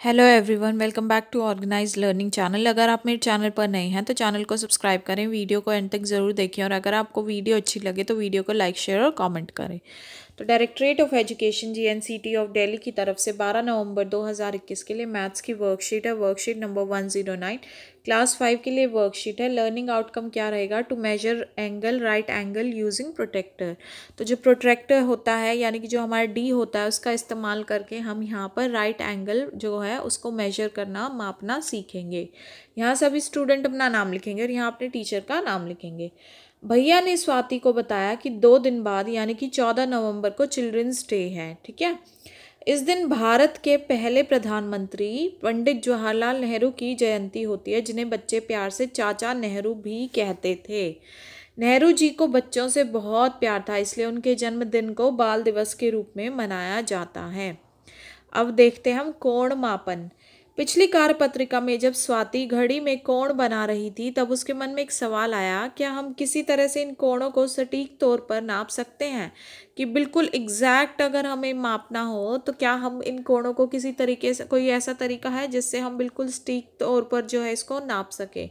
Hello everyone, welcome back to organised learning channel. अगर आप मेरे चैनल पर नए हैं तो चैनल को सब्सक्राइब करें, वीडियो को एंड तक ज़रूर देखें और अगर आपको वीडियो अच्छी लगे तो वीडियो को लाइक शेयर और कमेंट करें। तो directorate of education GNCT of Delhi की तरफ से 12 नवंबर 2021 के लिए मैथ्स की वर्कशीट है, वर्कशीट नंबर 109। क्लास 5 के लिए वर्कशीट है। लर्निंग आउटकम क्या रहेगा? To measure angle, right angle using protractor. तो जो प्रोटेक्टर होता है यानी कि जो हमारा डी होता है उसका इस्तेमाल करके हम यहाँ पर राइट एंगल जो है उसको मेजर करना, मापना सीखेंगे। यहाँ सभी स्टूडेंट अपना नाम लिखेंगे और यहाँ अपने टीचर का नाम लिखेंगे। भैया ने स्वाति को बताया कि 2 दिन बाद यानी कि 14 नवंबर को चिल्ड्रंस डे है। ठीक है। इस दिन भारत के पहले प्रधानमंत्री पंडित जवाहरलाल नेहरू की जयंती होती है, जिन्हें बच्चे प्यार से चाचा नेहरू भी कहते थे। नेहरू जी को बच्चों से बहुत प्यार था, इसलिए उनके जन्मदिन को बाल दिवस के रूप में मनाया जाता है। अब देखते हैं हम कोण मापन। पिछली कार्यपत्रिका में जब स्वाति घड़ी में कोण बना रही थी तब उसके मन में एक सवाल आया, क्या हम किसी तरह से इन कोणों को सटीक तौर पर नाप सकते हैं? कि बिल्कुल एग्जैक्ट अगर हमें मापना हो तो क्या हम इन कोणों को किसी तरीके से, कोई ऐसा तरीका है जिससे हम बिल्कुल सटीक तौर पर जो है इसको नाप सके?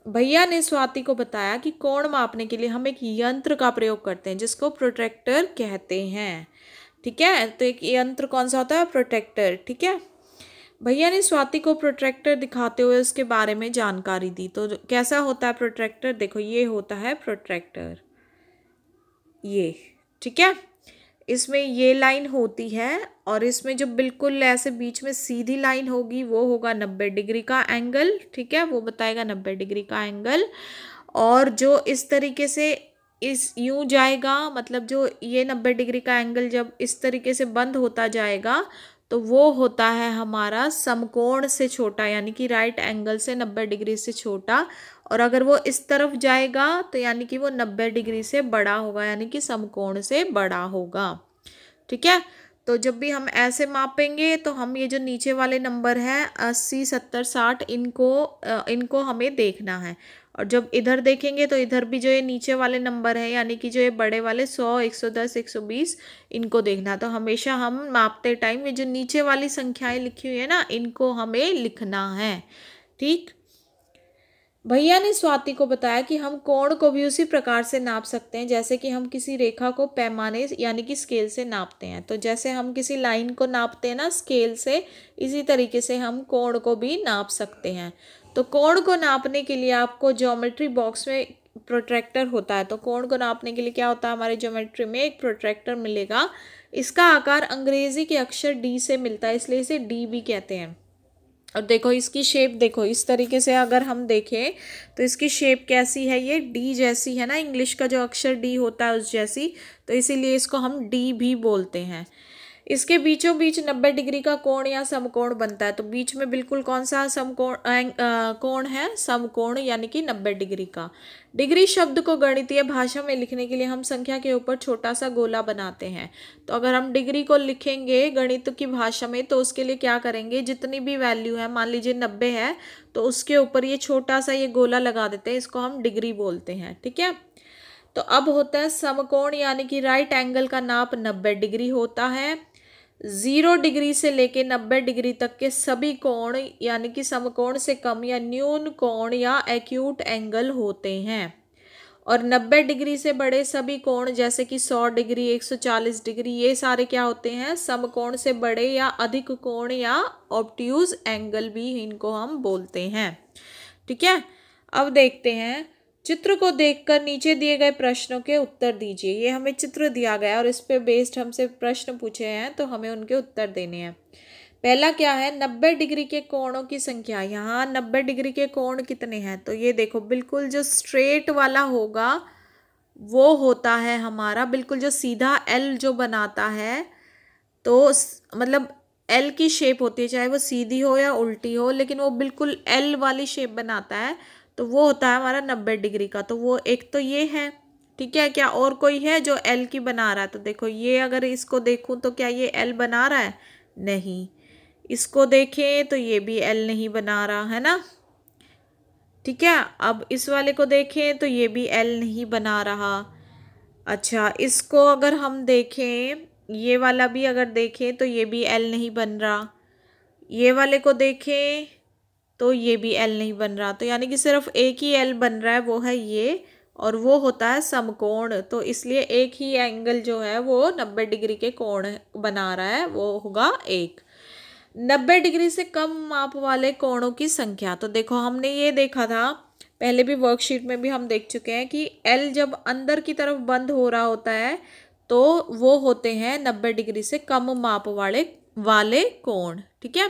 भैया ने स्वाति को बताया कि कोण मापने के लिए हम एक यंत्र का प्रयोग करते हैं जिसको प्रोट्रैक्टर कहते हैं। ठीक है। तो एक यंत्र कौन सा होता है? प्रोट्रैक्टर। ठीक है। भैया ने स्वाति को प्रोट्रैक्टर दिखाते हुए उसके बारे में जानकारी दी। तो कैसा होता है प्रोट्रैक्टर? देखो, ये होता है प्रोट्रैक्टर, ये। ठीक है। इसमें ये लाइन होती है और इसमें जो बिल्कुल ऐसे बीच में सीधी लाइन होगी वो होगा 90 डिग्री का एंगल। ठीक है, वो बताएगा 90 डिग्री का एंगल। और जो इस तरीके से इस यूं जाएगा, मतलब जो ये 90 डिग्री का एंगल जब इस तरीके से बंद होता जाएगा तो वो होता है हमारा समकोण से छोटा, यानी कि राइट एंगल से 90 डिग्री से छोटा। और अगर वो इस तरफ जाएगा तो यानी कि वो 90 डिग्री से बड़ा होगा, यानी कि समकोण से बड़ा होगा। ठीक है। तो जब भी हम ऐसे मापेंगे तो हम ये जो नीचे वाले नंबर है 80, 70, 60, इनको हमें देखना है। और जब इधर देखेंगे तो इधर भी जो ये नीचे वाले नंबर है यानी कि जो ये बड़े वाले 100, 110, 120, इनको देखना है। तो हमेशा हम मापते टाइम ये जो नीचे वाली संख्याएं लिखी हुई है ना, इनको हमें लिखना है। ठीक। भैया ने स्वाति को बताया कि हम कोण को भी उसी प्रकार से नाप सकते हैं जैसे कि हम किसी रेखा को पैमाने यानी कि स्केल से नापते हैं। तो जैसे हम किसी लाइन को नापते हैं ना स्केल से, इसी तरीके से हम कोण को भी नाप सकते हैं। तो कोण को नापने के लिए आपको ज्योमेट्री बॉक्स में प्रोट्रैक्टर होता है। तो कोण को नापने के लिए क्या होता है, हमारे ज्योमेट्री में एक प्रोट्रैक्टर मिलेगा। इसका आकार अंग्रेजी के अक्षर डी से मिलता है, इसलिए इसे डी भी कहते हैं। और देखो इसकी शेप, देखो इस तरीके से अगर हम देखें तो इसकी शेप कैसी है, ये डी जैसी है ना, इंग्लिश का जो अक्षर डी होता है उस जैसी। तो इसीलिए इसको हम डी भी बोलते हैं। इसके बीचों बीच 90 डिग्री का कोण या समकोण बनता है। तो बीच में बिल्कुल कौन सा कोण है? समकोण, यानी कि 90 डिग्री का। डिग्री शब्द को गणितीय भाषा में लिखने के लिए हम संख्या के ऊपर छोटा सा गोला बनाते हैं। तो अगर हम डिग्री को लिखेंगे गणित की भाषा में तो उसके लिए क्या करेंगे, जितनी भी वैल्यू है, मान लीजिए 90 है, तो उसके ऊपर ये छोटा सा ये गोला लगा देते हैं, इसको हम डिग्री बोलते हैं। ठीक है। तो अब होता है समकोण, यानी कि राइट एंगल का नाप 90 डिग्री होता है। 0 डिग्री से लेके 90 डिग्री तक के सभी कोण यानी कि समकोण से कम या न्यून कोण या एक्यूट एंगल होते हैं। और 90 डिग्री से बड़े सभी कोण जैसे कि 100 डिग्री, 140 डिग्री, ये सारे क्या होते हैं? समकोण से बड़े या अधिक कोण या ऑब्ट्यूज एंगल भी इनको हम बोलते हैं। ठीक है। अब देखते हैं, चित्र को देखकर नीचे दिए गए प्रश्नों के उत्तर दीजिए। ये हमें चित्र दिया गया और इस पे बेस्ड हमसे प्रश्न पूछे हैं तो हमें उनके उत्तर देने हैं। पहला क्या है? 90 डिग्री के कोणों की संख्या। यहाँ 90 डिग्री के कोण कितने हैं? तो ये देखो, बिल्कुल जो स्ट्रेट वाला होगा वो होता है हमारा, बिल्कुल जो सीधा एल जो बनाता है, तो मतलब एल की शेप होती है, चाहे वो सीधी हो या उल्टी हो, लेकिन वो बिल्कुल एल वाली शेप बनाता है, तो वो होता है हमारा 90 डिग्री का। तो वो एक तो ये है। ठीक है। क्या और कोई है जो एल की बना रहा है? तो देखो ये, अगर इसको देखूं तो क्या ये एल बना रहा है? नहीं। इसको देखें तो ये भी एल नहीं बना रहा है ना। ठीक है। अब इस वाले को देखें तो ये भी एल नहीं बना रहा। अच्छा, इसको अगर हम देखें, ये वाला भी अगर देखें तो ये भी एल नहीं बन रहा। ये वाले को देखें तो ये भी एल नहीं बन रहा, तो यानी कि सिर्फ एक ही एल बन रहा है, वो है ये, और वो होता है समकोण। तो इसलिए एक ही एंगल जो है वो 90 डिग्री के कोण बना रहा है, वो होगा एक। 90 डिग्री से कम माप वाले कोणों की संख्या। तो देखो हमने ये देखा था पहले भी, वर्कशीट में भी हम देख चुके हैं कि एल जब अंदर की तरफ बंद हो रहा होता है तो वो होते हैं 90 डिग्री से कम माप वाले कोण। ठीक है,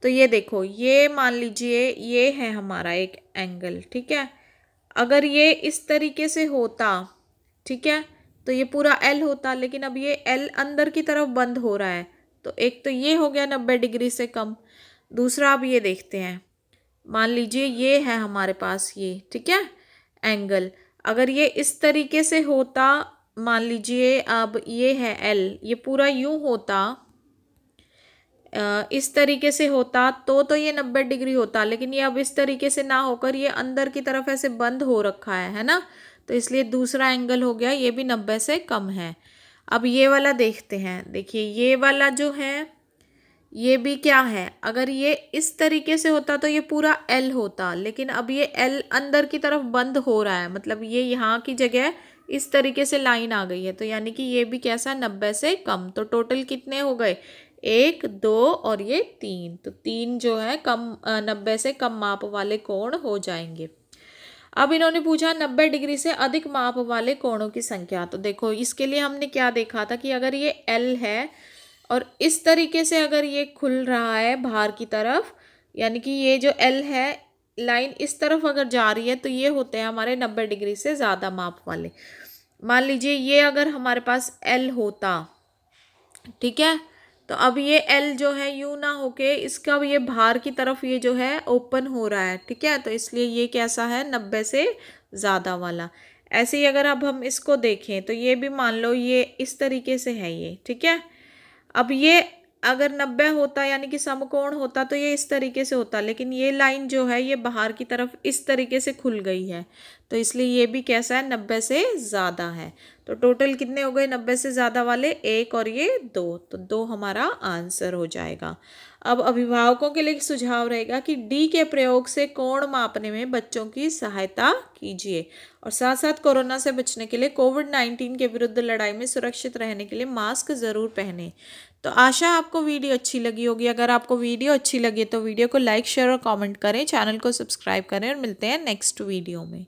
तो ये देखो, ये मान लीजिए ये है हमारा एक एंगल। ठीक है, अगर ये इस तरीके से होता, ठीक है, तो ये पूरा एल होता, लेकिन अब ये एल अंदर की तरफ बंद हो रहा है, तो एक तो ये हो गया 90 डिग्री से कम। दूसरा अब ये देखते हैं, मान लीजिए ये है हमारे पास ये, ठीक है, एंगल। अगर ये इस तरीके से होता, मान लीजिए अब ये है एल, ये पूरा यूं होता, इस तरीके से होता तो ये 90 डिग्री होता, लेकिन ये अब इस तरीके से ना होकर ये अंदर की तरफ ऐसे बंद हो रखा है ना, तो इसलिए दूसरा एंगल हो गया, ये भी 90 से कम है। अब ये वाला देखते हैं, देखिए ये वाला जो है ये भी क्या है, अगर ये इस तरीके से होता तो ये पूरा एल होता, लेकिन अब ये एल अंदर की तरफ बंद हो रहा है, मतलब ये यहाँ की जगह इस तरीके से लाइन आ गई है, तो यानी कि ये भी कैसा, 90 से कम। तो टोटल कितने हो गए, 1 2 और ये 3, तो 3 जो है कम 90 से कम माप वाले कोण हो जाएंगे। अब इन्होंने पूछा 90 डिग्री से अधिक माप वाले कोणों की संख्या। तो देखो इसके लिए हमने क्या देखा था कि अगर ये एल है और इस तरीके से अगर ये खुल रहा है बाहर की तरफ, यानी कि ये जो एल है लाइन इस तरफ अगर जा रही है, तो ये होते हैं हमारे 90 डिग्री से ज़्यादा माप वाले। मान लीजिए ये अगर हमारे पास एल होता, ठीक है, तो अब ये एल जो है यूं ना होके इसका ये बाहर की तरफ ये जो है ओपन हो रहा है, ठीक है, तो इसलिए ये कैसा है, 90 से ज़्यादा वाला। ऐसे ही अगर अब हम इसको देखें तो ये भी मान लो ये इस तरीके से है ये, ठीक है, अब ये अगर 90 होता यानी कि समकोण होता तो ये इस तरीके से होता, लेकिन ये लाइन जो है ये बाहर की तरफ इस तरीके से खुल गई है, तो इसलिए ये भी कैसा है, 90 से ज़्यादा है। तो टोटल कितने हो गए 90 से ज़्यादा वाले, 1 और ये 2, तो 2 हमारा आंसर हो जाएगा। अब अभिभावकों के लिए सुझाव रहेगा कि डी के प्रयोग से कोण मापने में बच्चों की सहायता कीजिए, और साथ साथ कोरोना से बचने के लिए कोविड-19 के विरुद्ध लड़ाई में सुरक्षित रहने के लिए मास्क ज़रूर पहनें। तो आशा आपको वीडियो अच्छी लगी होगी। अगर आपको वीडियो अच्छी लगी तो वीडियो को लाइक शेयर और कमेंट करें, चैनल को सब्सक्राइब करें, और मिलते हैं नेक्स्ट वीडियो में।